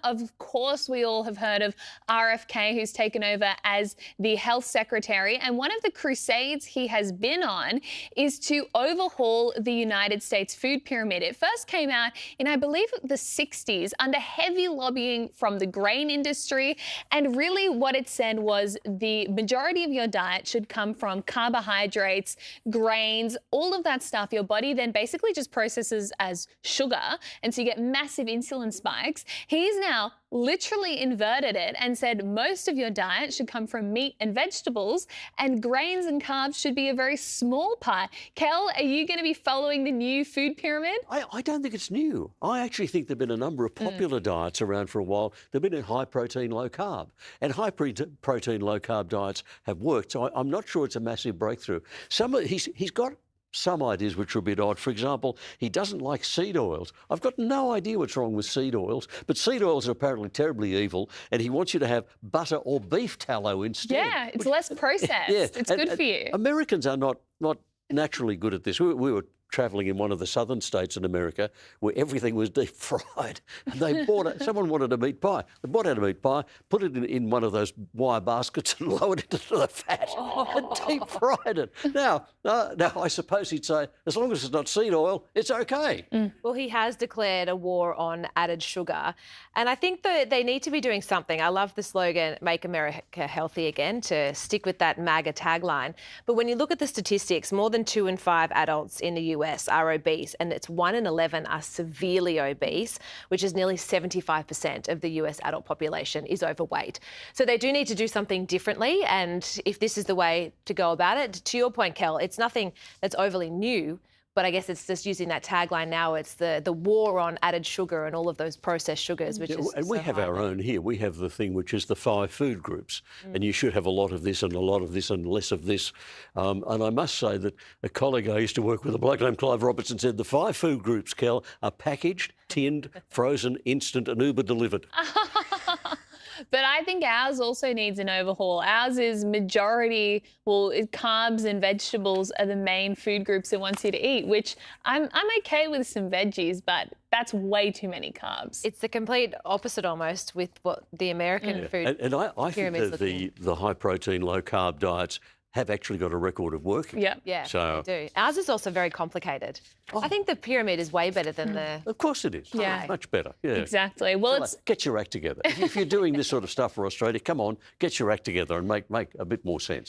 Of course, we all have heard of RFK, who's taken over as the health secretary. And one of the crusades he has been on is to overhaul the United States food pyramid. It first came out in, I believe, the 60s under heavy lobbying from the grain industry. And really what it said was the majority of your diet should come from carbohydrates, grains, all of that stuff. Your body then basically just processes as sugar. And so you get massive insulin spikes. He's now literally inverted it and said most of your diet should come from meat and vegetables, and grains and carbs should be a very small part. Kel, are you going to be following the new food pyramid? I don't think it's new. I actually think there have been a number of popular diets around for a while. They've been in high protein, low carb. And high protein, low carb diets have worked. So I'm not sure it's a massive breakthrough. He's got some ideas which are a bit odd. For example, he doesn't like seed oils. I've got no idea what's wrong with seed oils, but seed oils are apparently terribly evil, and he wants you to have butter or beef tallow instead. Yeah, it's less processed. Yeah, it's good for you. Americans are not naturally good at this. We were travelling in one of the southern states in America where everything was deep fried. And they someone wanted a meat pie. They bought out a meat pie, put it in one of those wire baskets and lowered it into the fat and deep fried it. Now, I suppose he'd say, as long as it's not seed oil, it's okay. Well, he has declared a war on added sugar. And I think that they need to be doing something. I love the slogan, Make America Healthy Again, to stick with that MAGA tagline. But when you look at the statistics, more than 2 in 5 adults in the US are obese, and it's 1 in 11 are severely obese, which is nearly 75% of the US adult population is overweight. So they do need to do something differently, and if this is the way to go about it, to your point, Kel, it's nothing that's overly new, but I guess it's just using that tagline now. It's the war on added sugar and all of those processed sugars, which is and we have our own here. We have the thing which is the 5 food groups, and you should have a lot of this and a lot of this and less of this. And I must say that a colleague I used to work with, a bloke named Clive Robertson, said the 5 food groups, Kel, are packaged, tinned, frozen, instant and Uber delivered. But I think ours also needs an overhaul. Ours is majority, carbs and vegetables are the main food groups it wants you to eat, which I'm okay with some veggies, but that's way too many carbs. It's the complete opposite almost with what the American food and I think that the high protein, low carb diets have actually got a record of working. Yeah, so they do. Ours is also very complicated. I think the pyramid is way better than the... Of course it is. Yeah. Much better. Yeah. Exactly. Well, get your act together. If you're doing this sort of stuff for Australia, come on, get your act together and make a bit more sense.